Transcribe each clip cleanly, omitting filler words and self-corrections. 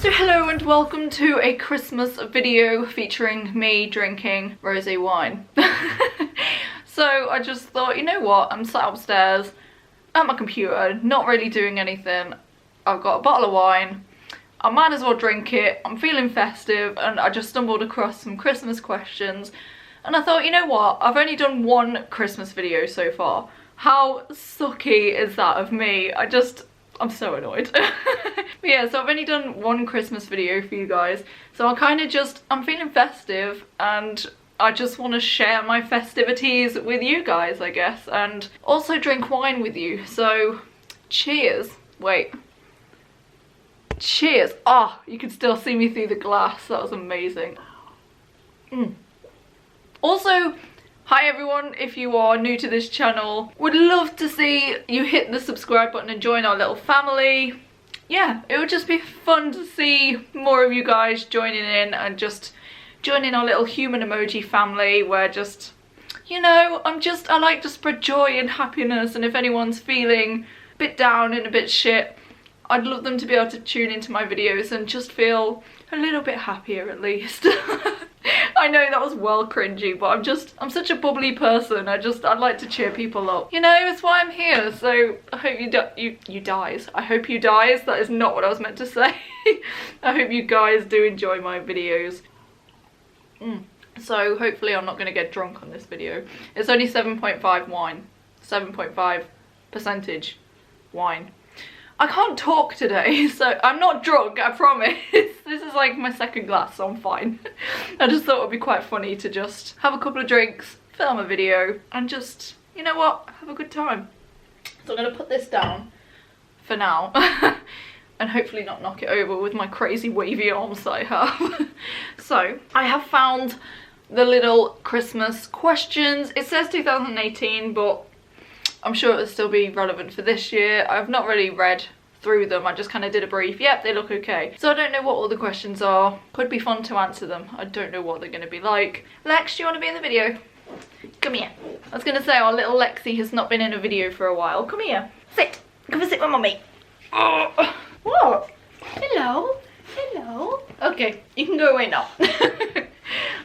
So hello and welcome to a Christmas video featuring me drinking rosé wine. So I just thought, you know what, I'm sat upstairs at my computer, not really doing anything. I've got a bottle of wine, I might as well drink it, I'm feeling festive, and I just stumbled across some Christmas questions. And I thought, you know what, I've only done one Christmas video so far. How sucky is that of me? I'm so annoyed. But yeah, so I've only done one Christmas video for you guys. So I'm feeling festive and I just want to share my festivities with you guys, I guess. And also drink wine with you. So cheers. Wait. Cheers. Ah, oh, you can still see me through the glass. That was amazing. Also, hi everyone, if you are new to this channel, would love to see you hit the subscribe button and join our little family. Yeah, it would just be fun to see more of you guys joining in and just joining our little human emoji family where just, you know, I like to spread joy and happiness, and if anyone's feeling a bit down and a bit shit, I'd love them to be able to tune into my videos and just feel a little bit happier at least. I know that was well cringy, but I'm such a bubbly person. I'd like to cheer people up. You know, it's why I'm here. So I hope you dies. I hope you dies. That is not what I was meant to say. I hope you guys do enjoy my videos. So hopefully I'm not going to get drunk on this video. It's only 7.5 wine. 7.5% wine. I can't talk today, so I'm not drunk, I promise. This is like my second glass, so I'm fine. I just thought it would be quite funny to just have a couple of drinks, film a video, and just, you know what, have a good time. So I'm going to put this down for now, and hopefully not knock it over with my crazy wavy arms that I have. So, I have found the little Christmas questions. It says 2018, but I'm sure it'll still be relevant for this year. I've not really read through them, I just kind of did a brief. Yep, they look okay. So I don't know what all the questions are. Could be fun to answer them. I don't know what they're going to be like. Lex, do you want to be in the video? Come here. I was going to say our little Lexi has not been in a video for a while. Come here. Sit. Come and sit with mummy. Oh. What? Hello. Hello. Okay, you can go away now.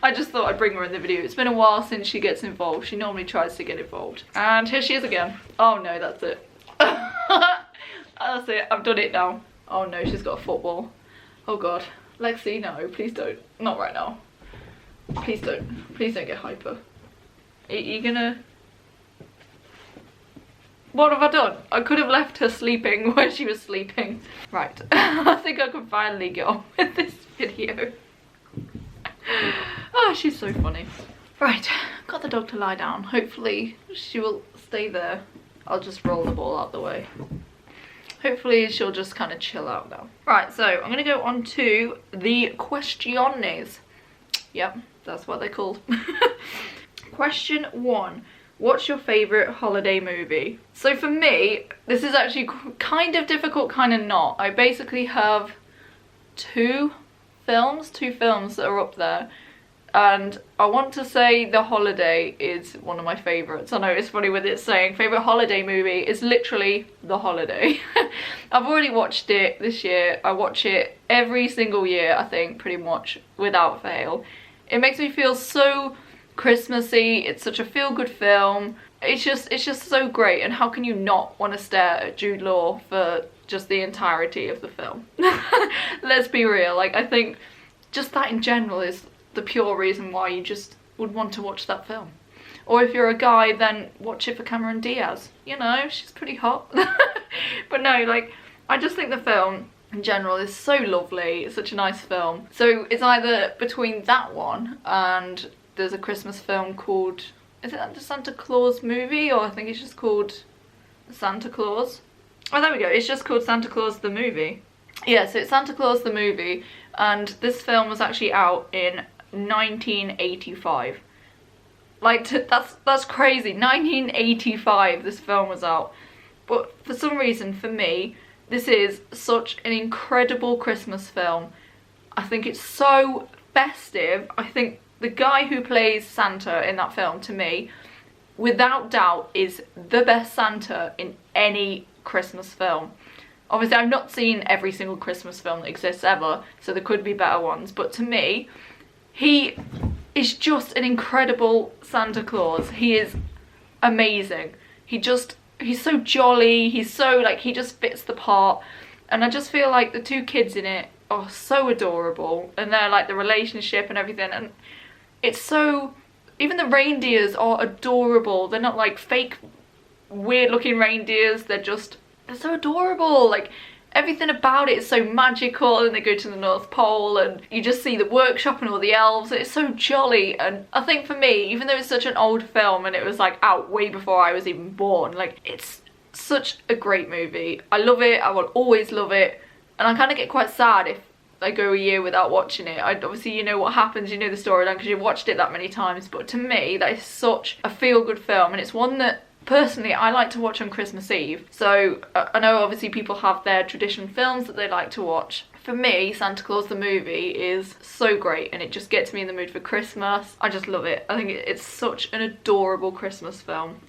I just thought I'd bring her in the video. It's been a while since she gets involved. She normally tries to get involved. And here she is again. Oh no, that's it. That's it. I've done it now. Oh no, she's got a football. Oh god. Lexi, no, please don't. Not right now. Please don't. Please don't get hyper. Are you gonna... What have I done? I could have left her sleeping where she was sleeping. Right. I think I can finally get on with this video. Oh, she's so funny. Right, got the dog to lie down. Hopefully she will stay there. I'll just roll the ball out the way. Hopefully she'll just kind of chill out now. Right, so I'm going to go on to the questiones. Yep, that's what they're called. Question 1. What's your favourite holiday movie? So for me, this is actually kind of difficult, kind of not. I basically have two films that are up there, and I want to say The Holiday is one of my favourites. I know it's funny with it saying favourite holiday movie is literally The Holiday. I've already watched it this year. I watch it every single year, I think, pretty much without fail. It makes me feel so Christmassy. It's such a feel-good film. It's just so great, and how can you not want to stare at Jude Law for just the entirety of the film? Let's be real, like I think just that in general is the pure reason why you just would want to watch that film. Or if you're a guy, then watch it for Cameron Diaz. You know, she's pretty hot. But no, like, I just think the film in general is so lovely. It's such a nice film. So it's either between that one and there's a Christmas film called, is it the Santa Claus movie, or I think it's just called Santa Claus? Oh, there we go. It's just called Santa Claus the movie. Yeah, so it's Santa Claus the movie, and this film was actually out in 1985. Like, that's crazy. 1985 this film was out. But for some reason, for me, this is such an incredible Christmas film. I think it's so festive. I think the guy who plays Santa in that film, to me, without doubt, is the best Santa in any Christmas film. Obviously, I've not seen every single Christmas film that exists ever, so there could be better ones, but to me, he is just an incredible Santa Claus. He is amazing. He's so jolly, he's so, like, he just fits the part, and I just feel like the two kids in it are so adorable, and they're like the relationship and everything, and it's so, even the reindeers are adorable. They're not like fake weird looking reindeers, they're so adorable. Like, everything about it is so magical, and they go to the North Pole and you just see the workshop and all the elves. It's so jolly, and I think for me, even though it's such an old film and it was like out way before I was even born, like, it's such a great movie. I love it, I will always love it, and I kind of get quite sad if I go a year without watching it. Obviously, you know what happens, you know the storyline because you've watched it that many times, but to me that is such a feel-good film, and it's one that personally I like to watch on Christmas Eve. So I know obviously people have their tradition films that they like to watch. For me, Santa Claus the movie is so great, and it just gets me in the mood for Christmas. I just love it. I think it's such an adorable Christmas film.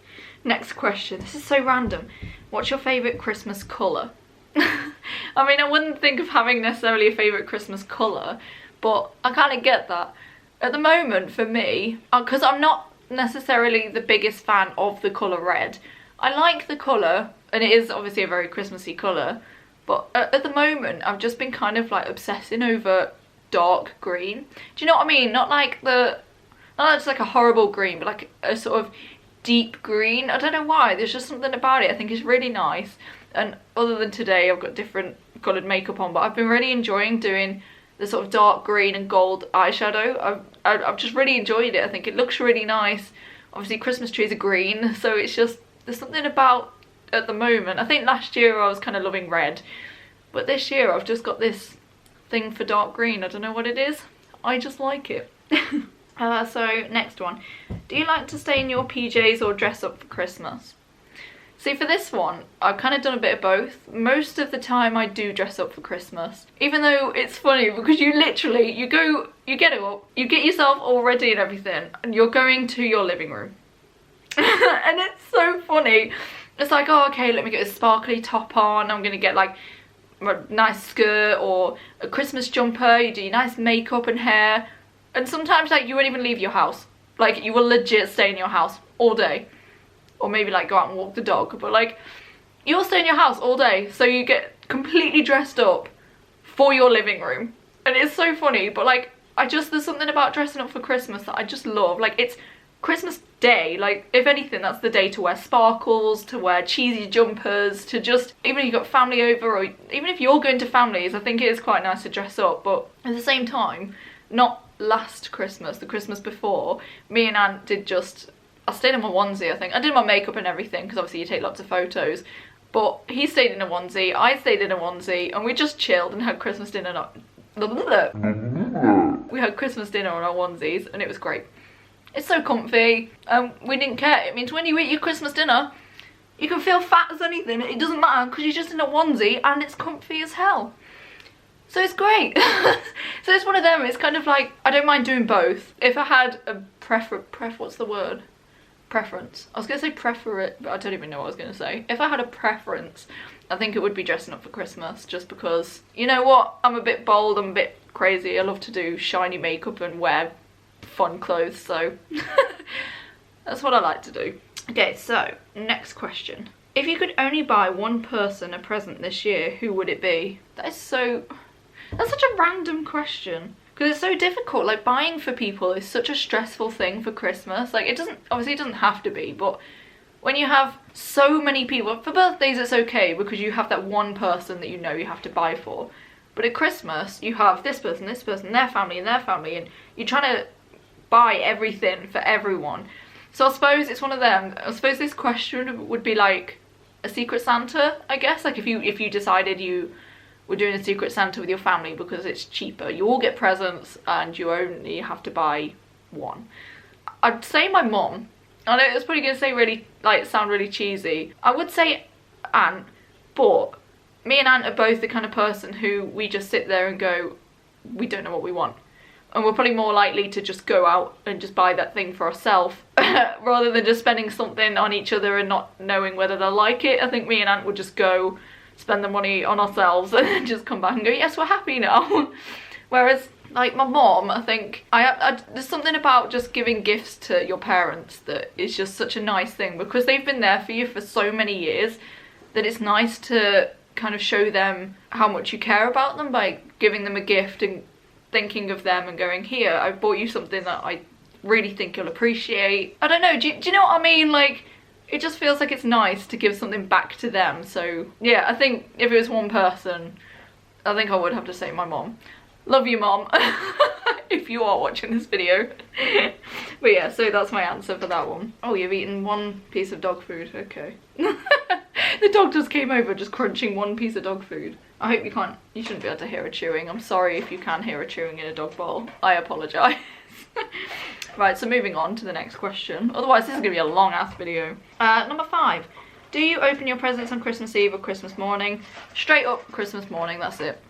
Next question. This is so random. What's your favourite Christmas colour? I mean, I wouldn't think of having necessarily a favourite Christmas colour, but I kind of get that. At the moment, for me, because I'm not necessarily the biggest fan of the colour red, I like the colour, and it is obviously a very Christmassy colour, but at the moment, I've just been kind of like obsessing over dark green. Do you know what I mean? Not like not just like a horrible green, but like a sort of deep green. I don't know why, there's just something about it I think is really nice. And other than today, I've got different coloured makeup on, but I've been really enjoying doing the sort of dark green and gold eyeshadow. I've just really enjoyed it. I think it looks really nice. Obviously Christmas trees are green, so it's just, there's something about, at the moment, I think last year I was kind of loving red, but this year I've just got this thing for dark green. I don't know what it is, I just like it. So next one, do you like to stay in your PJs or dress up for Christmas? See, for this one, I've kind of done a bit of both. Most of the time I do dress up for Christmas, even though it's funny because you literally, you get up, you get yourself all ready and everything, and you're going to your living room. And it's so funny. It's like, oh, okay, let me get a sparkly top on, I'm gonna get like a nice skirt or a Christmas jumper, you do your nice makeup and hair, and sometimes like you won't even leave your house. Like, you will legit stay in your house all day. Or maybe like go out and walk the dog, but like you'll stay in your house all day, so you get completely dressed up for your living room. And it's so funny, but like there's something about dressing up for Christmas that I just love. Like, it's Christmas Day, like if anything that's the day to wear sparkles, to wear cheesy jumpers, to just, even if you've got family over, or even if you're going to families, I think it is quite nice to dress up. But at the same time, not last Christmas, the Christmas before, me and Aunt did just, I stayed in my onesie, I think. I did my makeup and everything, because obviously you take lots of photos. But he stayed in a onesie, I stayed in a onesie, and we just chilled and had Christmas dinner. We had Christmas dinner on our onesies, and it was great. It's so comfy, and we didn't care. It means when you eat your Christmas dinner, you can feel fat as anything. It doesn't matter, because you're just in a onesie, and it's comfy as hell. So it's great. So it's one of them, it's kind of like, I don't mind doing both. If I had a what's the word? Preference. I was going to say prefer it, but I don't even know what I was going to say. If I had a preference, I think it would be dressing up for Christmas, just because, you know what, I'm a bit bold, I'm a bit crazy, I love to do shiny makeup and wear fun clothes, so that's what I like to do. Okay, so next question. If you could only buy one person a present this year, who would it be? That's such a random question. Because it's so difficult, like buying for people is such a stressful thing for Christmas. Like, obviously it doesn't have to be, but when you have so many people, for birthdays it's okay because you have that one person that you know you have to buy for. But at Christmas, you have this person, their family, and you're trying to buy everything for everyone. So I suppose it's one of them. I suppose this question would be like a Secret Santa, I guess. Like if you decided you were doing a Secret Santa with your family because it's cheaper. You all get presents and you only have to buy one. I'd say my mum. I know it's probably going to say sound really cheesy. I would say Aunt, but me and Aunt are both the kind of person who we just sit there and go, we don't know what we want. And we're probably more likely to just go out and just buy that thing for ourselves rather than just spending something on each other and not knowing whether they'll like it. I think me and Aunt would just go spend the money on ourselves and then just come back and go, yes, we're happy now. Whereas like my mom, I think there's something about just giving gifts to your parents that is just such a nice thing, because they've been there for you for so many years that it's nice to kind of show them how much you care about them by giving them a gift and thinking of them and going, here, I bought you something that I really think you'll appreciate. I don't know, do you know what I mean? Like, it just feels like it's nice to give something back to them. So yeah, I think if it was one person, I think I would have to say my mom. Love you, Mom, if you are watching this video. But yeah, so that's my answer for that one. Oh, you've eaten one piece of dog food, okay. The dog just came over just crunching one piece of dog food. I hope you shouldn't be able to hear her chewing. I'm sorry if you can hear her chewing in a dog bowl. I apologise. Right, so moving on to the next question. Otherwise this is going to be a long ass video. Number 5. Do you open your presents on Christmas Eve or Christmas morning? Straight up Christmas morning, that's it.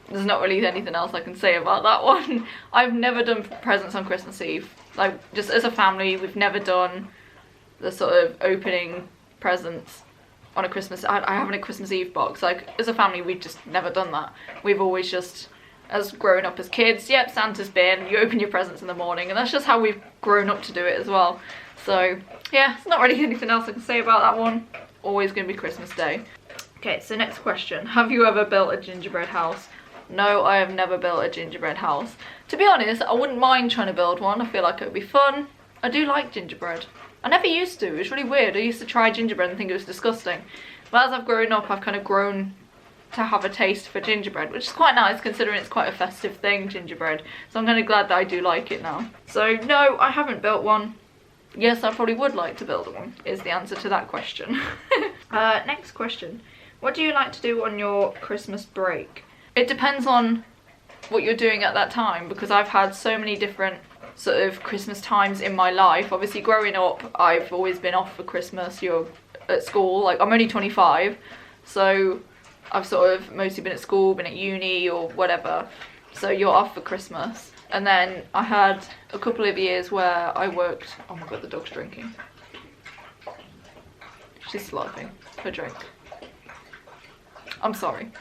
There's not really anything else I can say about that one. I've never done presents on Christmas Eve. Like, just as a family, we've never done the sort of opening presents on a Christmas... I have a Christmas Eve box. Like, as a family, we've just never done that. We've always just, as growing up as kids, yep, Santa's bin, you open your presents in the morning, and that's just how we've grown up to do it as well. So, yeah, there's not really anything else I can say about that one. Always going to be Christmas Day. Okay, so next question. Have you ever built a gingerbread house? No, I have never built a gingerbread house. To be honest, I wouldn't mind trying to build one. I feel like it would be fun. I do like gingerbread. I never used to. It was really weird. I used to try gingerbread and think it was disgusting. But as I've grown up, I've kind of grown to have a taste for gingerbread, which is quite nice considering it's quite a festive thing, gingerbread. So I'm kind of glad that I do like it now. So no, I haven't built one. Yes, I probably would like to build one, is the answer to that question. Next question. What do you like to do on your Christmas break? It depends on what you're doing at that time, because I've had so many different sort of Christmas times in my life. Obviously growing up, I've always been off for Christmas. You're at school, like I'm only 25, so I've sort of mostly been at school, been at uni or whatever, so you're off for Christmas. And then I had a couple of years where I worked... Oh my god, the dog's drinking. She's slurping her drink. I'm sorry.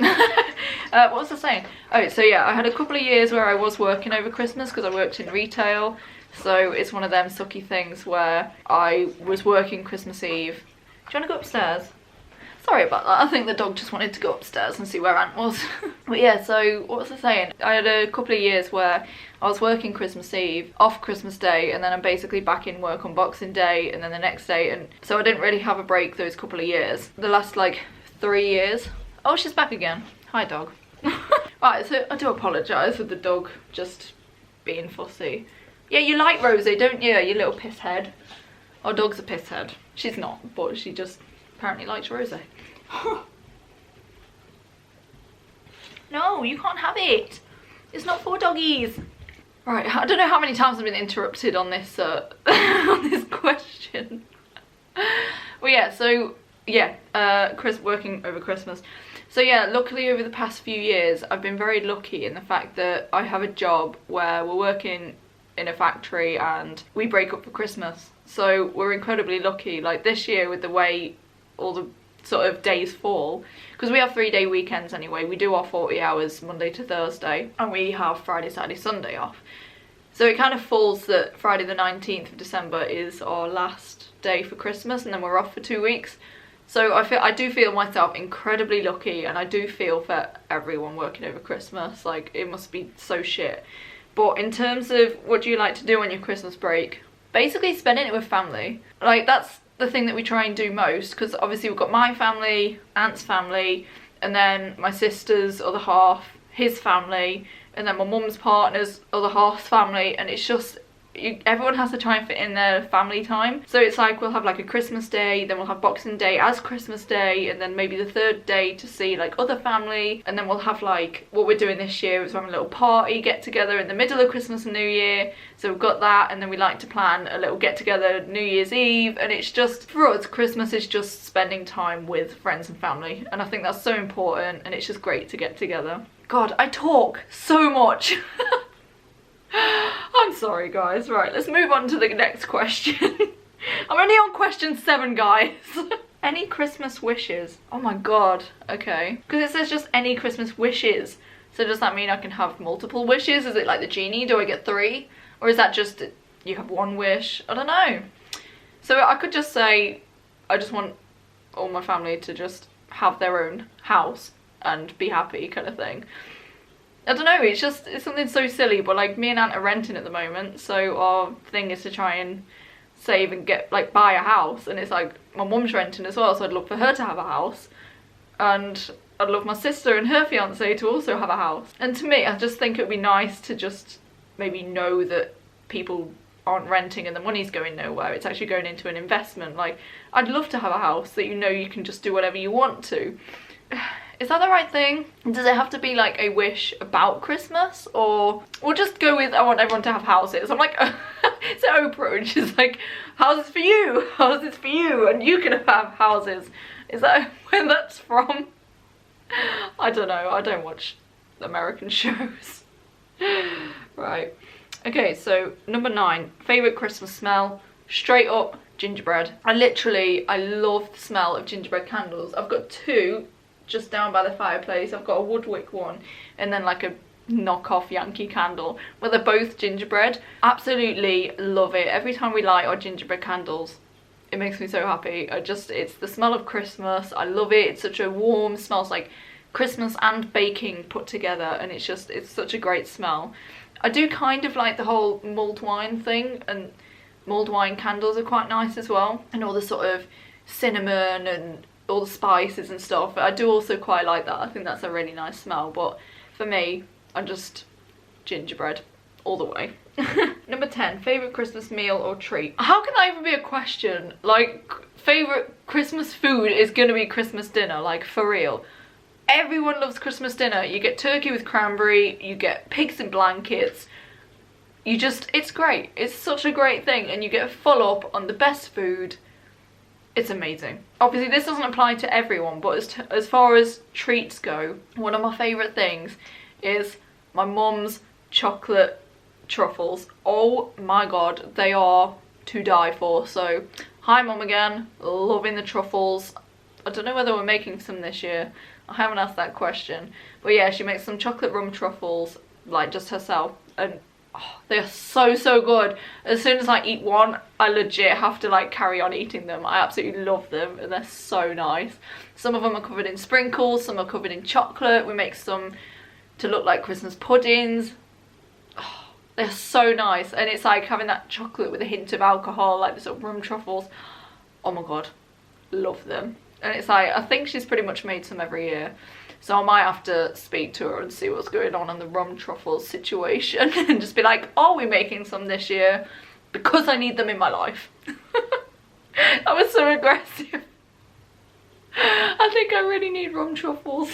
What was I saying? Oh, so yeah, I had a couple of years where I was working over Christmas because I worked in retail. So it's one of them sucky things where I was working Christmas Eve. Do you want to go upstairs? Sorry about that. I think the dog just wanted to go upstairs and see where Ant was. But yeah, so what was I saying? I had a couple of years where I was working Christmas Eve, off Christmas Day, and then I'm basically back in work on Boxing Day and then the next day. And so I didn't really have a break those couple of years. The last like 3 years. Oh, she's back again. Hi, dog. Right, so I do apologise for the dog just being fussy. Yeah, you like Rosie, don't you, you little piss head? Our dog's a piss head. She's not, but she just apparently likes Rosie. No, you can't have it. It's not for doggies. Right, I don't know how many times I've been interrupted on this on this question. Well, yeah, so yeah, working over Christmas. So yeah, luckily over the past few years, I've been very lucky in the fact that I have a job where we're working in a factory and we break up for Christmas. So we're incredibly lucky. Like this year with the way all the sort of days fall, because we have 3-day weekends anyway. We do our 40 hours Monday to Thursday and we have Friday, Saturday, Sunday off. So it kind of falls that Friday the 19th of December is our last day for Christmas and then we're off for 2 weeks. So I do feel myself incredibly lucky, and I do feel for everyone working over Christmas, like it must be so shit. But in terms of what do you like to do on your Christmas break, basically spending it with family. Like that's the thing that we try and do most, because obviously we've got my family, Aunt's family, and then my sister's other half, his family, and then my mum's partner's other half's family, and it's just... everyone has to try and fit in their family time. So it's like we'll have like a Christmas Day, then we'll have Boxing Day as Christmas Day, and then maybe the 3rd day to see like other family, and then we'll have like what we're doing this year is we're having a little party get together in the middle of Christmas and New Year. So we've got that, and then we like to plan a little get together New Year's Eve, and it's just, for us, Christmas is just spending time with friends and family, and I think that's so important, and it's just great to get together. God, I talk so much. I'm sorry guys. Right, let's move on to the next question. I'm only on question 7, guys. Any Christmas wishes? Oh my god, okay. Because it says just any Christmas wishes. So does that mean I can have multiple wishes? Is it like the genie? Do I get 3? Or is that just you have 1 wish? I don't know. So I could just say I just want all my family to just have their own house and be happy kind of thing. I don't know, it's something so silly, but like me and Aunt are renting at the moment, so our thing is to try and save and get like buy a house, and it's like my mum's renting as well, so I'd love for her to have a house, and I'd love my sister and her fiance to also have a house. And to me, I just think it would be nice to just maybe know that people aren't renting and the money's going nowhere, it's actually going into an investment. Like, I'd love to have a house that you know you can just do whatever you want to. Is that the right thing? Does it have to be like a wish about Christmas, or we'll just go with I want everyone to have houses? I'm like, it's Oprah and she's like, houses for you, houses for you, and you can have houses. Is that where that's from? I don't know, I don't watch American shows. Right, okay, so number 9, favourite Christmas smell, straight up gingerbread. I love the smell of gingerbread candles. I've got 2 just down by the fireplace. I've got a woodwick one and then like a knockoff Yankee candle, but they're both gingerbread. Absolutely love it. Every time we light our gingerbread candles, it makes me so happy. It's the smell of Christmas. I love it. It's such a warm, smells like Christmas and baking put together, and it's such a great smell. I do kind of like the whole mulled wine thing, and mulled wine candles are quite nice as well, and all the sort of cinnamon and all the spices and stuff. I do also quite like that. I think that's a really nice smell, but for me, I'm just gingerbread all the way. Number 10, favourite Christmas meal or treat. How can that even be a question? Like, favourite Christmas food is gonna be Christmas dinner, like for real. Everyone loves Christmas dinner. You get turkey with cranberry, you get pigs in blankets, it's great. It's such a great thing, and you get full up on the best food. It's amazing. Obviously this doesn't apply to everyone, but as far as treats go, one of my favourite things is my mum's chocolate truffles. Oh my god, they are to die for. So hi mum again, loving the truffles. I don't know whether we're making some this year. I haven't asked that question. But yeah, she makes some chocolate rum truffles, like just herself, and oh, they are so good. As soon as I eat one, I legit have to like carry on eating them. I absolutely love them, and they're so nice. Some of them are covered in sprinkles, some are covered in chocolate. We make some to look like Christmas puddings. Oh, they're so nice, and it's like having that chocolate with a hint of alcohol, like the sort of rum truffles. Oh my god, love them. And it's like, I think she's pretty much made some every year. So I might have to speak to her and see what's going on in the rum truffles situation and just be like, are we making some this year? Because I need them in my life. That was so aggressive. I think I really need rum truffles.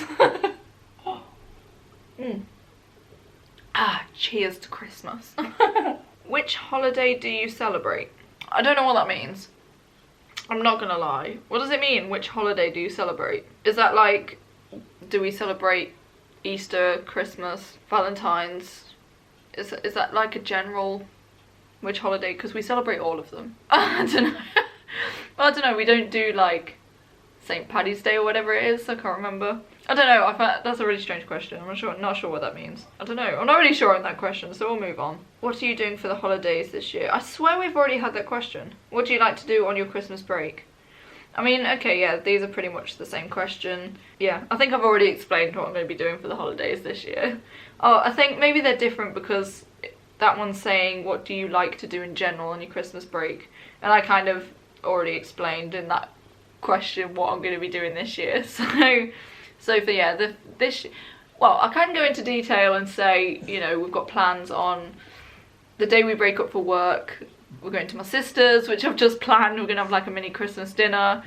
Ah, cheers to Christmas. Which holiday do you celebrate? I don't know what that means. I'm not gonna lie. What does it mean, which holiday do you celebrate? Is that like, do we celebrate Easter, Christmas, Valentine's? Is that like a general, which holiday? Because we celebrate all of them. I don't know. Well, I don't know, we don't do like St. Paddy's Day or whatever it is. I can't remember. I don't know, that's a really strange question. I'm not sure what that means. I don't know. I'm not really sure on that question, so we'll move on. What are you doing for the holidays this year? I swear we've already had that question. What do you like to do on your Christmas break? I mean, okay, yeah, these are pretty much the same question. Yeah, I think I've already explained what I'm going to be doing for the holidays this year. Oh, I think maybe they're different because that one's saying, what do you like to do in general on your Christmas break? And I kind of already explained in that question what I'm going to be doing this year. So for yeah, well, I can go into detail and say, you know, we've got plans on the day we break up for work. We're going to my sister's, which I've just planned. We're going to have like a mini Christmas dinner.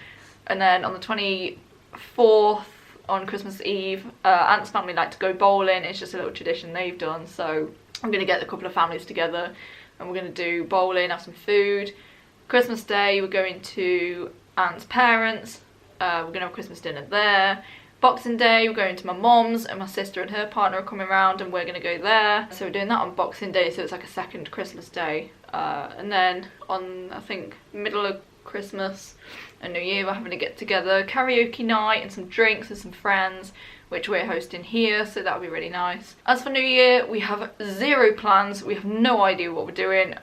And then on the 24th, on Christmas Eve, Aunt's family like to go bowling. It's just a little tradition they've done. So I'm going to get a couple of families together and we're going to do bowling, have some food. Christmas Day, we're going to Aunt's parents. We're going to have Christmas dinner there. Boxing Day, we're going to my mum's, and my sister and her partner are coming around and we're going to go there. So we're doing that on Boxing Day, so it's like a second Christmas Day. And then on, I think, middle of Christmas and New Year we're having to get together, karaoke night and some drinks and some friends, which we're hosting here, so that'll be really nice. As for New Year, we have zero plans. We have no idea what we're doing.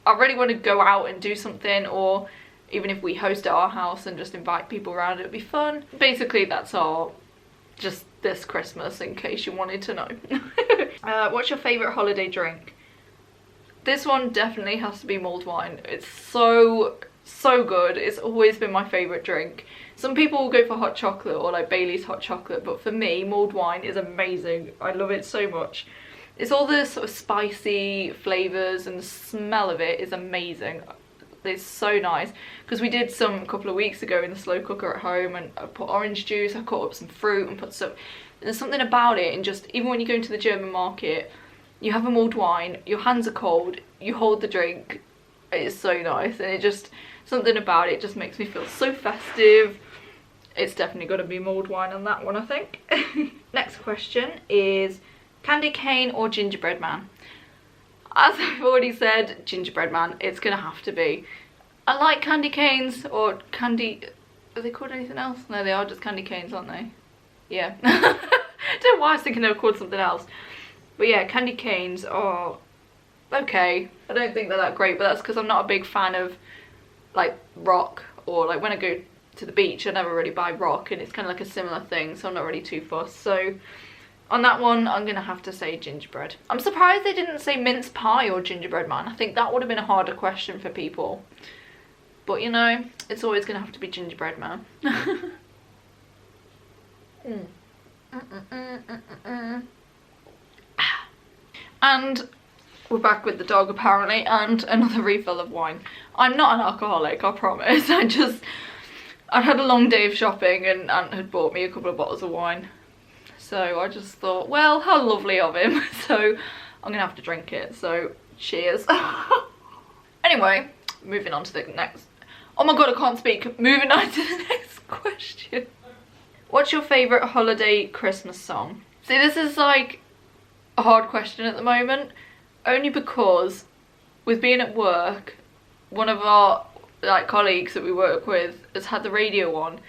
I really want to go out and do something, or even if we host at our house and just invite people around, it would be fun. Basically, that's our just this Christmas, in case you wanted to know. What's your favourite holiday drink? This one definitely has to be mulled wine. It's so good. It's always been my favourite drink. Some people will go for hot chocolate or like Bailey's hot chocolate, but for me, mulled wine is amazing. I love it so much. It's all the sort of spicy flavours, and the smell of it is amazing. It's so nice, because we did some a couple of weeks ago in the slow cooker at home, and I put orange juice, I cut up some fruit and put some, there's something about it, and just even when you go into the German market, you have a mulled wine, your hands are cold, you hold the drink, it's so nice, and it just, something about it just makes me feel so festive. It's definitely got to be mulled wine on that one, I think. Next question is candy cane or gingerbread man? As I've already said, gingerbread man, it's gonna have to be. I like candy canes, or candy, are they called anything else? No, they are just candy canes, aren't they? Yeah. I don't know why I was thinking they were called something else. But yeah, candy canes are okay. I don't think they're that great, but that's because I'm not a big fan of like rock, or like when I go to the beach I never really buy rock, and it's kind of like a similar thing, so I'm not really too fussed. So on that one, I'm gonna have to say gingerbread. I'm surprised they didn't say mince pie or gingerbread man. I think that would have been a harder question for people. But you know, it's always gonna have to be gingerbread man. And we're back with the dog apparently, and another refill of wine. I'm not an alcoholic, I promise. I'd had a long day of shopping, and Aunt had bought me a couple of bottles of wine. So I just thought, well, how lovely of him. So I'm gonna have to drink it, so cheers. Anyway, moving on to the next, oh my god, I can't speak. Moving on to the next question. What's your favourite holiday Christmas song? See, this is like a hard question at the moment, only because with being at work, one of our like colleagues that we work with has had the radio on,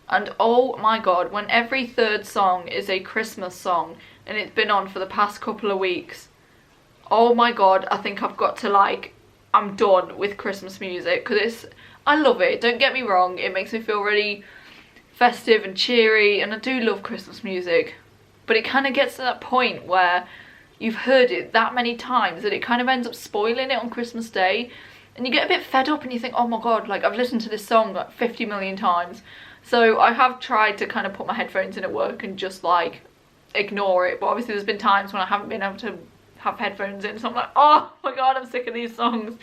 and oh my god, when every third song is a Christmas song, and it's been on for the past couple of weeks, oh my god, I think I've got to like, I'm done with Christmas music, because I love it, don't get me wrong, it makes me feel really festive and cheery, and I do love Christmas music, but it kind of gets to that point where you've heard it that many times that it kind of ends up spoiling it on Christmas Day, and you get a bit fed up and you think, oh my god, like I've listened to this song like 50 million times. So I have tried to kind of put my headphones in at work and just like ignore it, but obviously there's been times when I haven't been able to have headphones in, so I'm like, oh my god, I'm sick of these songs.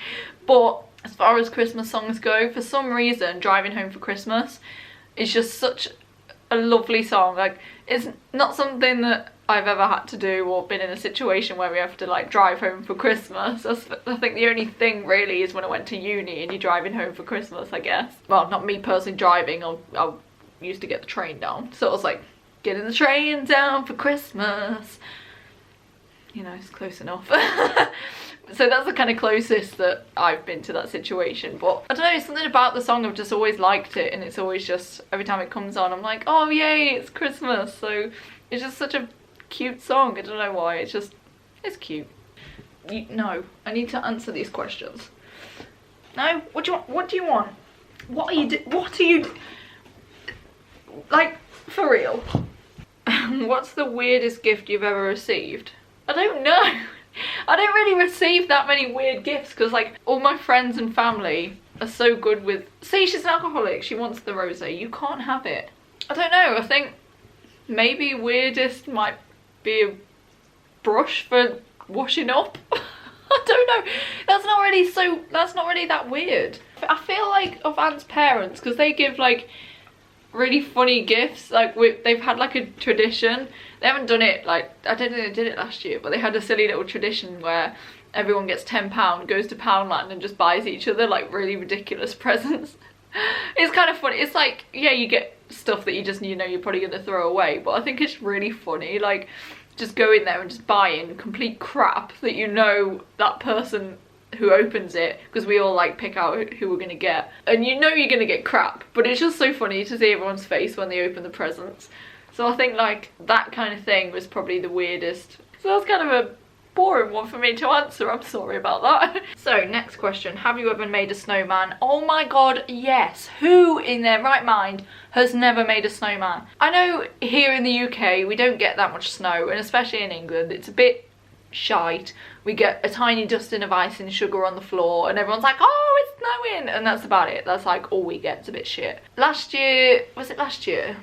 But as far as Christmas songs go, for some reason Driving Home for Christmas is just such a lovely song. Like, it's not something that I've ever had to do or been in a situation where we have to like drive home for Christmas. I think the only thing really is when I went to uni and you're driving home for Christmas, I guess. Well, not me personally driving, I used to get the train down. So I was like, getting the train down for Christmas. You know, it's close enough. So that's the kind of closest that I've been to that situation. But I don't know, something about the song, I've just always liked it, and it's always just, every time it comes on, I'm like, oh yay, it's Christmas. So it's just such a cute song. I don't know why, it's just, it's cute. No, I need to answer these questions. No, what do you want? What do you want? What are you like, for real? What's the weirdest gift you've ever received? I don't know. I don't really receive that many weird gifts, because like all my friends and family are so good with, see, she's an alcoholic, she wants the rosé, you can't have it. I don't know, I think maybe weirdest might be a brush for washing up. I don't know, that's not really that weird. I feel like of Aunt's parents, because they give like really funny gifts, like they've had like a tradition. They haven't done it, like, I don't think they did it last year, but they had a silly little tradition where everyone gets £10, goes to Poundland and just buys each other like really ridiculous presents. It's kind of funny. It's like, yeah, you get stuff that you just, you know, you're probably going to throw away, but I think it's really funny, like just go in there and just buy in complete crap that you know that person who opens it, because we all like pick out who we're gonna get, and you know you're gonna get crap, but it's just so funny to see everyone's face when they open the presents. So I think like that kind of thing was probably the weirdest. So that's kind of a boring one for me to answer, I'm sorry about that. So next question, have you ever made a snowman? Oh my god, yes. Who in their right mind has never made a snowman? I know here in the UK we don't get that much snow, and especially in England it's a bit shite. We get a tiny dusting of ice and sugar on the floor and everyone's like, oh, it's snowing, and that's about it. That's like all we get. It's a bit shit. Last year, was it last year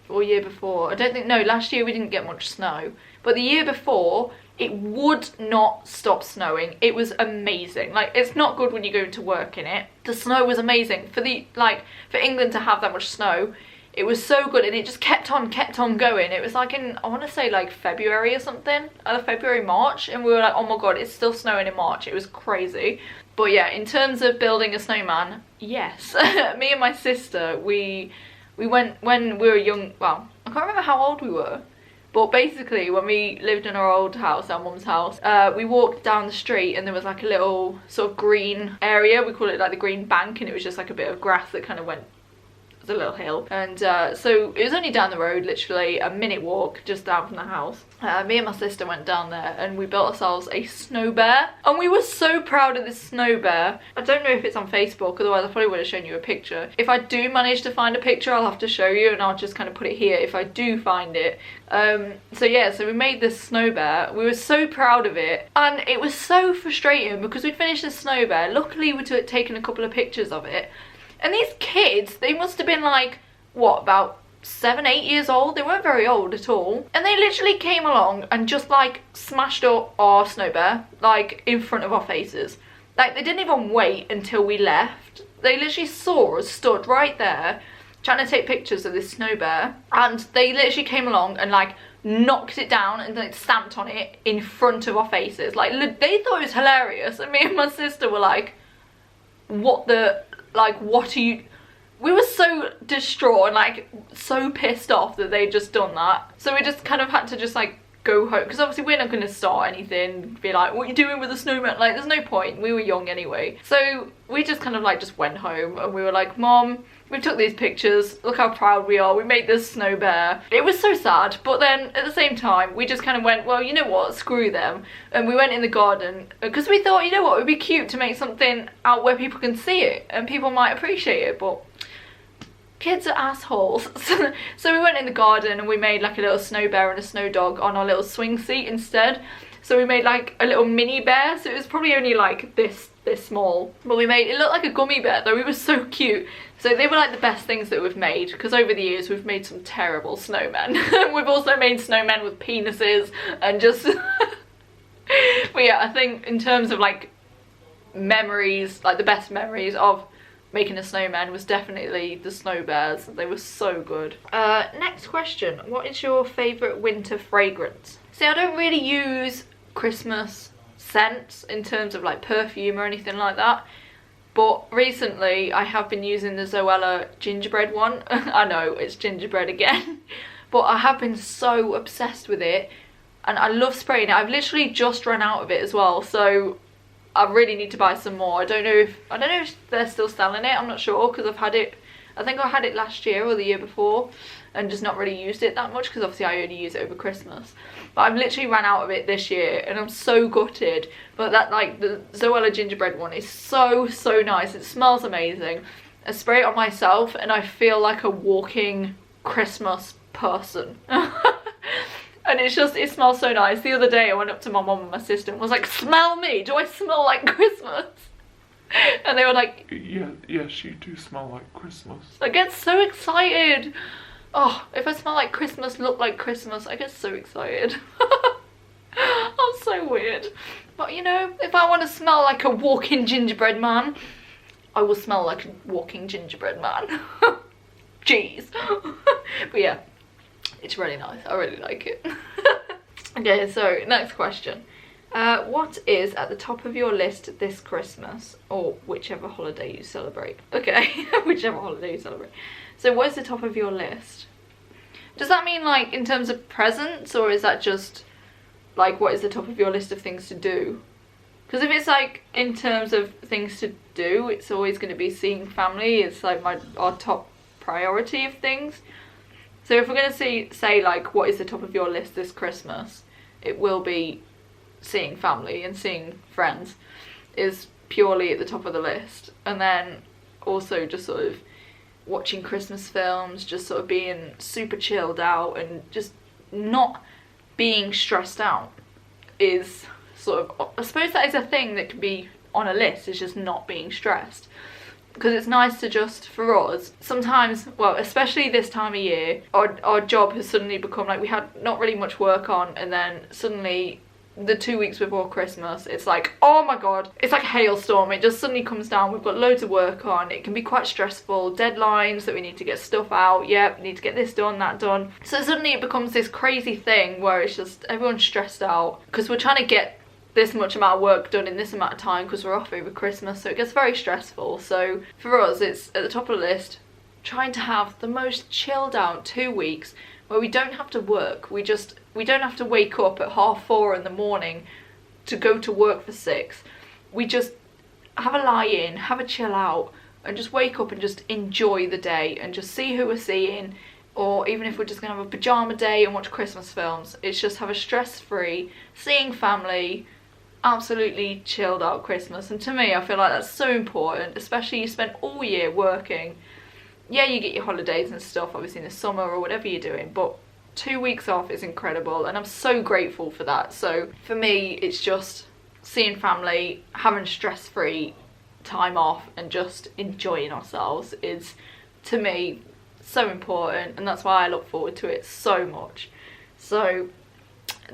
or year before? I don't think, no, last year we didn't get much snow, but the year before it would not stop snowing. It was amazing. Like, it's not good when you go to work in it. The snow was amazing. For the, like, for England to have that much snow, it was so good, and it just kept on going. It was like in, I want to say like February or something, either February, March, and we were like, oh my god, it's still snowing in March. It was crazy. But yeah, in terms of building a snowman, yes. Me and my sister, we went when we were young. Well, I can't remember how old we were, but basically when we lived in our old house, our mum's house, we walked down the street and there was like a little sort of green area. We call it like the green bank, and it was just like a bit of grass that kind of went, a little hill, and so it was only down the road, literally a minute walk just down from the house. Me and my sister went down there and we built ourselves a snow bear, and we were so proud of this snow bear. I don't know if it's on Facebook, otherwise I probably would have shown you a picture. If I do manage to find a picture, I'll have to show you, and I'll just kind of put it here if I do find it. So yeah, so we made this snow bear. We were so proud of it, and it was so frustrating because we'd finished the snow bear. Luckily we'd taken a couple of pictures of it. And these kids, they must have been like, what, about 7, 8 years old? They weren't very old at all. And they literally came along and just like smashed up our snow bear, like in front of our faces. Like, they didn't even wait until we left. They literally saw us stood right there trying to take pictures of this snow bear. And they literally came along and like knocked it down and like stamped on it in front of our faces. Like, they thought it was hilarious. And me and my sister were like, what the... like, what are you... We were so distraught and like so pissed off that they'd just done that. So we just kind of had to just like go home, because obviously we're not going to start anything, be like, what are you doing with the snowman? Like, there's no point. We were young anyway. So we just kind of like just went home and we were like, Mom, we took these pictures, look how proud we are, we made this snow bear. It was so sad, but then at the same time we just kind of went, well, you know what, screw them. And we went in the garden because we thought, you know what, it would be cute to make something out where people can see it and people might appreciate it, but kids are assholes. So we went in the garden and we made like a little snow bear and a snow dog on our little swing seat instead. So we made like a little mini bear, so it was probably only like this small, but we made it look like a gummy bear though. It was so cute. So they were like the best things that we've made, because over the years we've made some terrible snowmen. We've also made snowmen with penises and just but yeah, I think in terms of like memories, like the best memories of making a snowman was definitely the snow bears. They were so good. Next question, what is your favourite winter fragrance? See, I don't really use Christmas scents in terms of like perfume or anything like that, but recently I have been using the Zoella gingerbread one. I know, it's gingerbread again, but I have been so obsessed with it and I love spraying it. I've literally just run out of it as well, so I really need to buy some more. I don't know if they're still selling it, I'm not sure, because I've had it, I think I had it last year or the year before and just not really used it that much, because obviously I only use it over Christmas. But I've literally ran out of it this year and I'm so gutted. But that, like, the Zoella gingerbread one is so nice. It smells amazing. I spray it on myself and I feel like a walking Christmas person. And it's just, it smells so nice. The other day I went up to my mum and my sister and was like, smell me, do I smell like Christmas? And they were like, yeah, yes, you do smell like Christmas. I get so excited. Oh, if I smell like Christmas, look like Christmas, I get so excited. I'm so weird. But you know, if I want to smell like a walking gingerbread man, I will smell like a walking gingerbread man. Jeez. But yeah, it's really nice. I really like it. Okay, so next question. What is at the top of your list this Christmas, or whichever holiday you celebrate? Okay, whichever holiday you celebrate. So what is the top of your list? Does that mean like in terms of presents, or is that just like what is the top of your list of things to do? Because if it's like in terms of things to do, it's always going to be seeing family. It's like our top priority of things. So if we're going to say like what is the top of your list this Christmas, it will be seeing family and seeing friends is purely at the top of the list. And then also just sort of watching Christmas films, just sort of being super chilled out and just not being stressed out is sort of, I suppose that is a thing that can be on a list, is just not being stressed. Because it's nice to just, for us, sometimes, well, especially this time of year, our job has suddenly become like we had not really much work on, and then suddenly the 2 weeks before Christmas, it's like, oh my god, it's like a hailstorm. It just suddenly comes down. We've got loads of work on. It can be quite stressful. Deadlines that we need to get stuff out. Yep, we need to get this done, that done. So suddenly it becomes this crazy thing where it's just everyone's stressed out because we're trying to get this much amount of work done in this amount of time because we're off over Christmas, so it gets very stressful. So for us, it's at the top of the list, trying to have the most chilled out 2 weeks where we don't have to work. We don't have to wake up at 4:30 in the morning to go to work for 6. We just have a lie in, have a chill out, and just wake up and just enjoy the day and just see who we're seeing. Or even if we're just gonna have a pyjama day and watch Christmas films, it's just have a stress-free, seeing family, absolutely chilled out Christmas. And to me, I feel like that's so important, especially you spend all year working. Yeah, you get your holidays and stuff, obviously in the summer or whatever you're doing, but 2 weeks off is incredible, and I'm so grateful for that. So for me, it's just seeing family, having stress-free time off, and just enjoying ourselves is, to me, so important, and that's why I look forward to it so much. So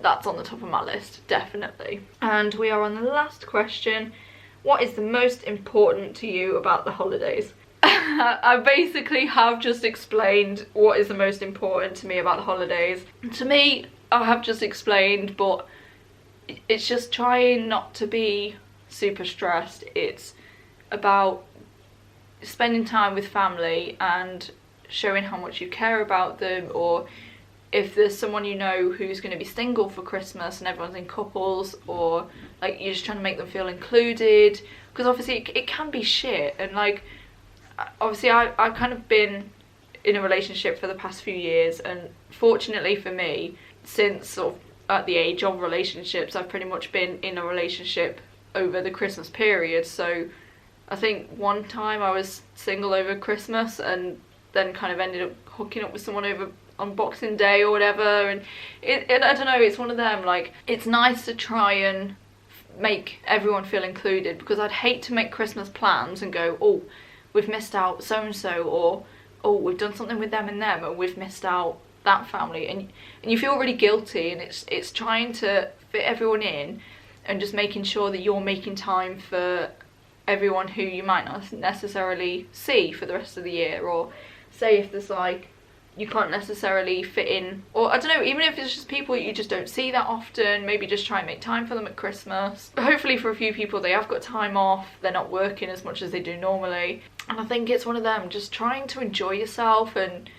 that's on the top of my list, definitely. And we are on the last question. What is the most important to you about the holidays? I basically have just explained what is the most important to me about the holidays. To me, I have just explained, but it's just trying not to be super stressed. It's about spending time with family and showing how much you care about them, or if there's someone you know who's going to be single for Christmas and everyone's in couples, or like you're just trying to make them feel included, because obviously it can be shit. And like, obviously I've kind of been in a relationship for the past few years, and fortunately for me, since sort of at the age of relationships, I've pretty much been in a relationship over the Christmas period. So I think one time I was single over Christmas and then kind of ended up hooking up with someone over on Boxing Day or whatever, and I don't know, it's one of them, like, it's nice to try and make everyone feel included, because I'd hate to make Christmas plans and go, oh, we've missed out so and so, or oh, we've done something with them and we've missed out that family, and you feel really guilty. And it's trying to fit everyone in and just making sure that you're making time for everyone who you might not necessarily see for the rest of the year, or say if there's like you can't necessarily fit in, or I don't know, even if it's just people you just don't see that often, maybe just try and make time for them at Christmas. Hopefully for a few people they have got time off, they're not working as much as they do normally, and I think it's one of them, just trying to enjoy yourself and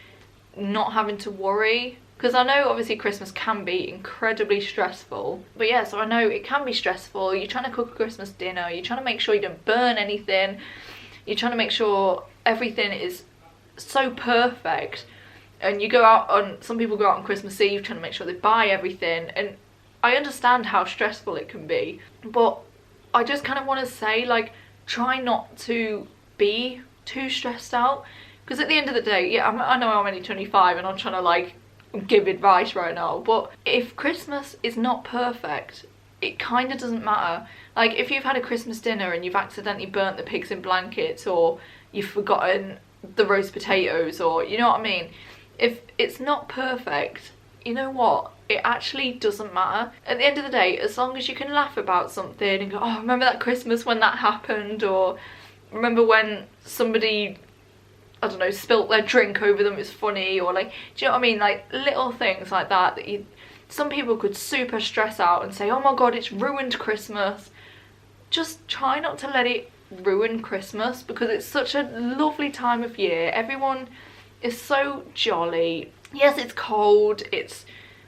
not having to worry. Because I know obviously Christmas can be incredibly stressful, but yeah, so I know it can be stressful. You're trying to cook a Christmas dinner, you're trying to make sure you don't burn anything, you're trying to make sure everything is so perfect, and you go out on, some people go out on Christmas Eve trying to make sure they buy everything, and I understand how stressful it can be, but I just kind of want to say, like, try not to be too stressed out, because at the end of the day, yeah, I know I'm only 25 and I'm trying to like give advice right now, but if Christmas is not perfect, it kind of doesn't matter. Like, if you've had a Christmas dinner and you've accidentally burnt the pigs in blankets, or you've forgotten the roast potatoes, or you know what I mean, if it's not perfect, you know what, it actually doesn't matter. At the end of the day, as long as you can laugh about something and go, oh, remember that Christmas when that happened, or remember when somebody, I don't know, spilt their drink over them, it's funny, or like, do you know what I mean, like little things like that that you, some people could super stress out and say, oh my god, it's ruined Christmas. Just try not to let it ruin Christmas, because it's such a lovely time of year. Everyone is so jolly. Yes, it's cold, it's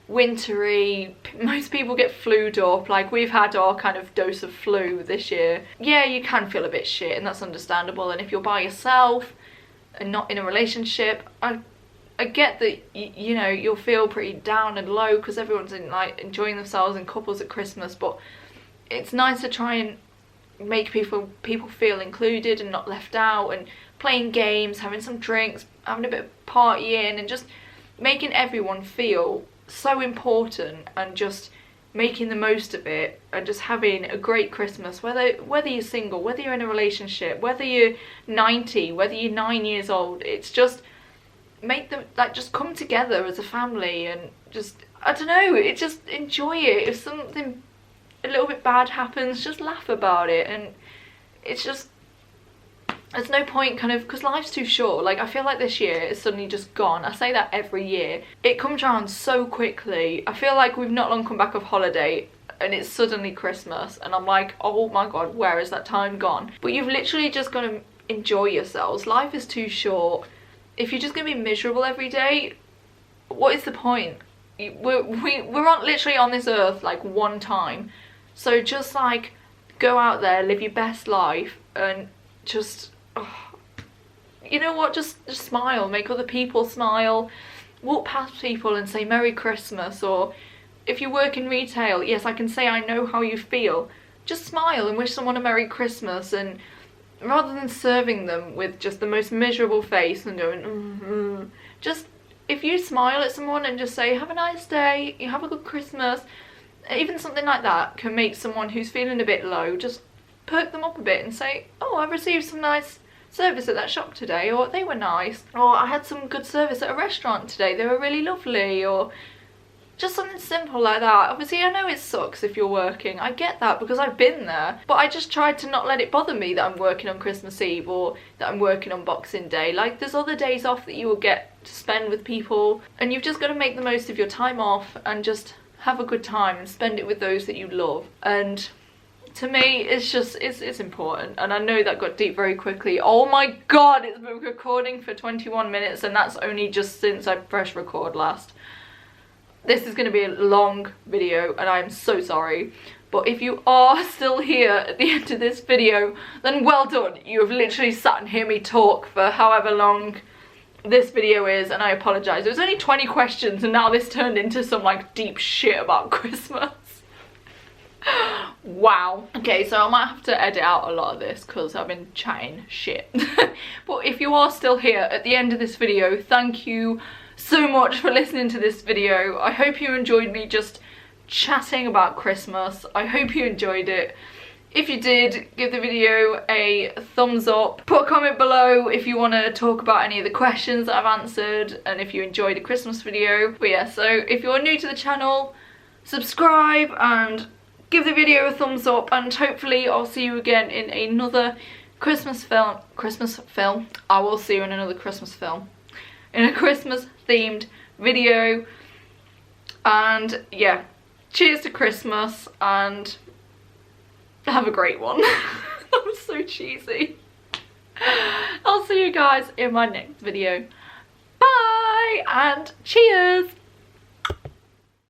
wintry. Most people get flued up. Like, we've had our kind of dose of flu this year. Yeah, you can feel a bit shit, and that's understandable. And if you're by yourself and not in a relationship, I get that, you know, you'll feel pretty down and low because everyone's like enjoying themselves in couples at Christmas, but it's nice to try and make people feel included and not left out, and playing games, having some drinks, having a bit of partying, and just making everyone feel so important, and just making the most of it, and just having a great Christmas, whether you're single, whether you're in a relationship, whether you're 90, whether you're 9 years old. It's just make them, like, just come together as a family, and just, I don't know, just enjoy it. If something a little bit bad happens, just laugh about it. And it's just, there's no point kind of, because life's too short. Like, I feel like this year is suddenly just gone. I say that every year. It comes around so quickly. I feel like we've not long come back off holiday and it's suddenly Christmas, and I'm like, oh my god, where is that time gone? But you've literally just got to enjoy yourselves. Life is too short. If you're just gonna be miserable every day, what is the point? We're literally on this earth like one time, so just like go out there, live your best life, and just you know what, just smile, make other people smile, walk past people and say Merry Christmas. Or if you work in retail, yes, I can say I know how you feel. Just smile and wish someone a Merry Christmas, and rather than serving them with just the most miserable face and going just, if you smile at someone and just say have a nice day, you have a good Christmas, even something like that can make someone who's feeling a bit low just perk them up a bit and say, oh, I've received some nice service at that shop today, or they were nice, or I had some good service at a restaurant today, they were really lovely, or just something simple like that. Obviously, I know it sucks if you're working. I get that because I've been there. But I just tried to not let it bother me that I'm working on Christmas Eve or that I'm working on Boxing Day. Like, there's other days off that you will get to spend with people, and you've just got to make the most of your time off and just have a good time and spend it with those that you love. And to me, it's just, it's important. And I know that got deep very quickly. Oh my god, it's been recording for 21 minutes, and that's only just since I pressed record last. This is going to be a long video, and I'm so sorry. But if you are still here at the end of this video, then well done. You have literally sat and hear me talk for however long this video is, and I apologise. It was only 20 questions, and now this turned into some like deep shit about Christmas. Wow. Okay, so I might have to edit out a lot of this because I've been chatting shit. But if you are still here at the end of this video, thank you so much for listening to this video. I hope you enjoyed me just chatting about Christmas. I hope you enjoyed it. If you did, give the video a thumbs up. Put a comment below if you want to talk about any of the questions that I've answered, and if you enjoyed a Christmas video. But yeah, so if you're new to the channel, subscribe and give the video a thumbs up, and hopefully I'll see you again in another Christmas film. I will see you in another Christmas film. In a Christmas themed video. And yeah, cheers to Christmas and have a great one. That was so cheesy. I'll see you guys in my next video. Bye and cheers.